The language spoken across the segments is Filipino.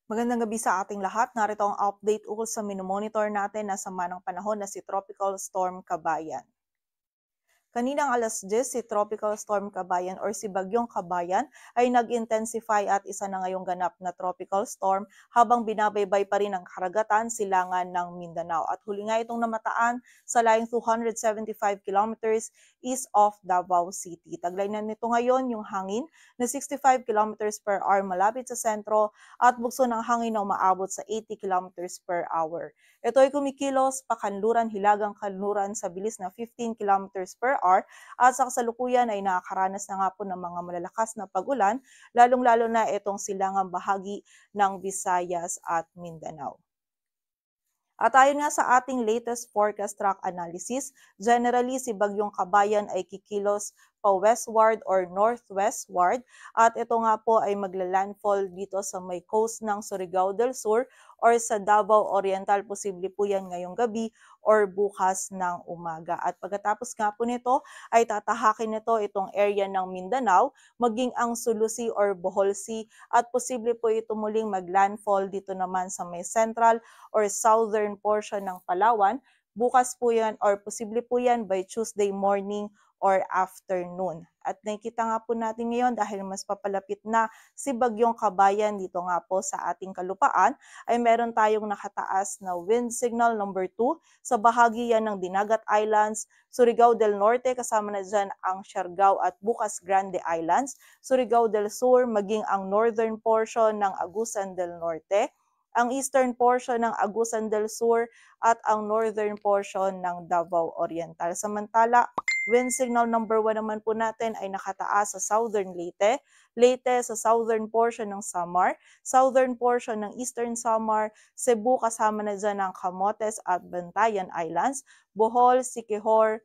Magandang gabi sa ating lahat. Narito ang update ukol sa minomonitor natin na sama ng panahon na si Tropical Storm Kabayan. Kaninang alas 10, si Tropical Storm Kabayan or si Bagyong Kabayan ay nag-intensify at isa na ngayong ganap na tropical storm habang binabaybay pa rin ang karagatan silangan ng Mindanao. At huli nga itong namataan sa layong 275 kilometers east of Davao City. Taglay na nito ngayon yung hangin na 65 kilometers per hour malapit sa sentro at bugso ng hangin na umaabot sa 80 kilometers per hour. Ito ay kumikilos pakanluran hilagang kanluran sa bilis na 15 kilometers per hour at sa kasalukuyan ay nakakaranas na nga po ng mga malalakas na pag-ulan, lalong-lalo na itong silangang bahagi ng Visayas at Mindanao. At ayon nga sa ating latest forecast track analysis, generally si Bagyong Kabayan ay kikilos pa westward or northwestward at ito nga po ay magla-landfall dito sa may coast ng Surigao del Sur or sa Davao Oriental. Posible po yan ngayong gabi or bukas ng umaga. At pagkatapos nga po nito ay tatahakin nito itong area ng Mindanao, maging ang Sulu Sea or Bohol Sea at posible po ito muling mag-landfall dito naman sa may central or southern portion ng Palawan. Bukas po yan or posible po yan by Tuesday morning or afternoon. At nakikita nga po natin ngayon dahil mas papalapit na si Bagyong Kabayan dito nga po sa ating kalupaan ay meron tayong nakataas na wind signal number 2 sa bahagi yan ng Dinagat Islands, Surigao del Norte kasama na dyan ang Siargao at Bukas Grande Islands, Surigao del Sur maging ang northern portion ng Agusan del Norte, ang eastern portion ng Agusan del Sur at ang northern portion ng Davao Oriental. Samantala, wind signal number 1 naman po natin ay nakataas sa southern Leyte, Leyte sa southern portion ng Samar, southern portion ng eastern Samar, Cebu kasama na dyan ang Camotes at Bantayan Islands, Bohol, Siquijor,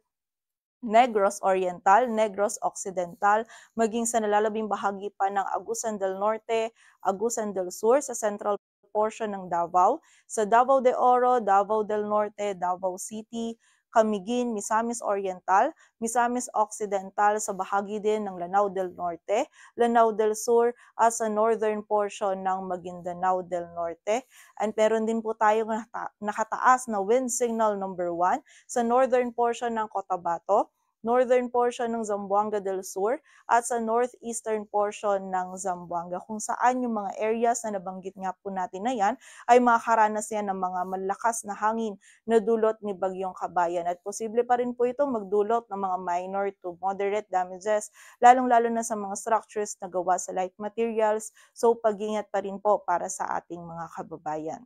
Negros Oriental, Negros Occidental, maging sa nalalabing bahagi pa ng Agusan del Norte, Agusan del Sur sa central portion ng Davao, sa Davao de Oro, Davao del Norte, Davao City, Camiguin, Misamis Oriental, Misamis Occidental sa bahagi din ng Lanao del Norte, Lanao del Sur at sa northern portion ng Maguindanao del Norte. And meron din po tayong nakataas na wind signal number 1 sa northern portion ng Cotabato, northern portion ng Zamboanga del Sur at sa northeastern portion ng Zamboanga kung saan yung mga areas na nabanggit nga po natin na yan ay makakaranas yan ng mga malakas na hangin na dulot ni Bagyong Kabayan at posible pa rin po ito magdulot ng mga minor to moderate damages lalong-lalo na sa mga structures na gawa sa light materials, so pag-ingat pa rin po para sa ating mga kababayan.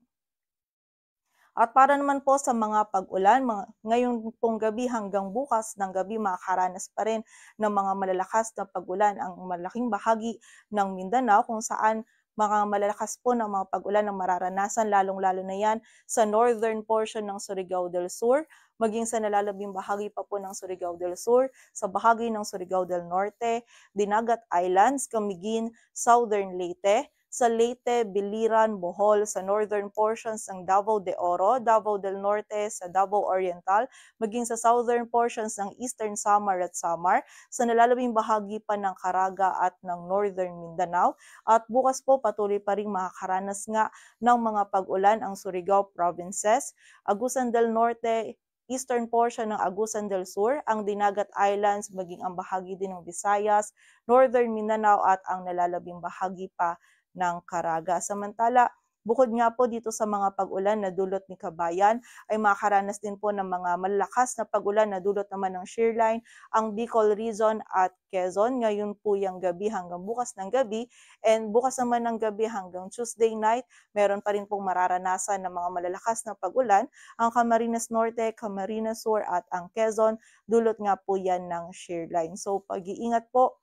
At para naman po sa mga pag-ulan, ngayon pong gabi hanggang bukas ng gabi makakaranas pa rin ng mga malalakas na pag-ulan ang malaking bahagi ng Mindanao kung saan mga malalakas po ng mga pag-ulan ang mararanasan lalong-lalo na yan sa northern portion ng Surigao del Sur, maging sa nalalabing bahagi pa po ng Surigao del Sur, sa bahagi ng Surigao del Norte, Dinagat Islands, Camiguin, Southern Leyte, sa Leyte, Biliran, Bohol, sa northern portions ng Davao de Oro, Davao del Norte, sa Davao Oriental, maging sa southern portions ng Eastern Samar at Samar, sa nalalabing bahagi pa ng Caraga at ng Northern Mindanao. At bukas po patuloy pa rin makakaranas nga ng mga pag-ulan ang Surigao Provinces, Agusan del Norte, eastern portion ng Agusan del Sur, ang Dinagat Islands, maging ang bahagi din ng Visayas, Northern Mindanao at ang nalalabing bahagi pa ng Caraga. Samantala, bukod nga po dito sa mga pag-ulan na dulot ni Kabayan, ay makakaranas din po ng mga malakas na pag-ulan na dulot naman ng shearline ang Bicol Region at Quezon. Ngayon po yung gabi hanggang bukas ng gabi and bukas naman ng gabi hanggang Tuesday night, meron pa rin pong mararanasan ng mga malalakas na pag-ulan ang Camarines Norte, Camarines Sur at ang Quezon. Dulot nga po yan ng shearline. So pag-iingat po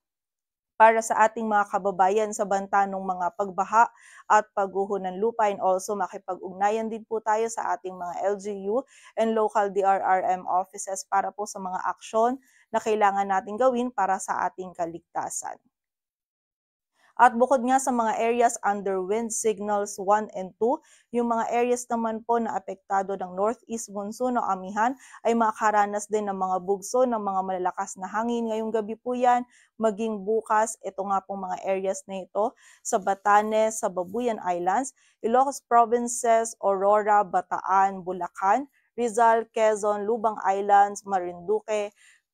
para sa ating mga kababayan sa banta ng mga pagbaha at pagguho ng lupa and also makipag-ugnayan din po tayo sa ating mga LGU and local DRRM offices para po sa mga aksyon na kailangan natin gawin para sa ating kaligtasan. At bukod nga sa mga areas under wind signals 1 and 2, yung mga areas naman po na apektado ng northeast monsoon o amihan ay makakaranas din ng mga bugso ng mga malalakas na hangin. Ngayong gabi po yan, maging bukas, ito nga pong mga areas na ito sa Batanes, sa Babuyan Islands, Ilocos Provinces, Aurora, Bataan, Bulacan, Rizal, Quezon, Lubang Islands, Marinduque,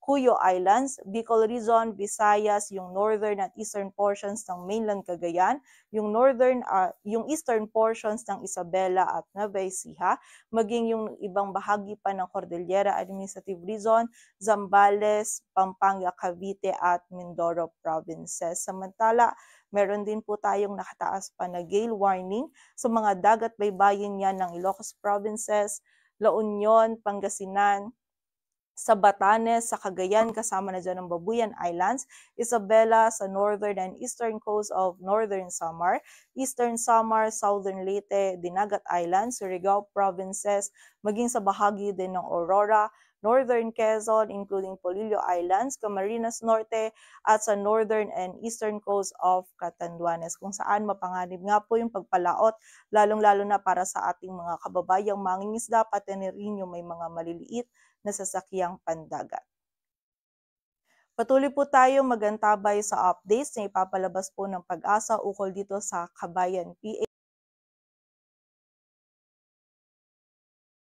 Cuyo Islands, Bicol Region, Visayas, yung northern at eastern portions ng mainland Cagayan, yung eastern portions ng Isabela at Nueva Ecija, maging yung ibang bahagi pa ng Cordillera Administrative Region, Zambales, Pampanga, Cavite at Mindoro provinces. Samantala, meron din po tayong nakataas pa na gale warning sa mga dagat baybayin yan ng Ilocos provinces, La Union, Pangasinan, sa Batanes, sa Cagayan, kasama na dyan ang Babuyan Islands, Isabela sa northern and eastern coast of northern Samar, eastern Samar, southern Leyte, Dinagat Islands, Surigao provinces, maging sa bahagi din ng Aurora, northern Quezon, including Polillo Islands, Camarines Norte, at sa northern and eastern coast of Catanduanes, kung saan mapanganib nga po yung pagpalaot, lalong-lalo na para sa ating mga kababayang mangingisda, pati na rin yung may mga maliliit na sasakyang pandagat. Patuloy po tayo magantabay sa updates na ipapalabas po ng Pag-asa ukol dito sa Kabayan PH.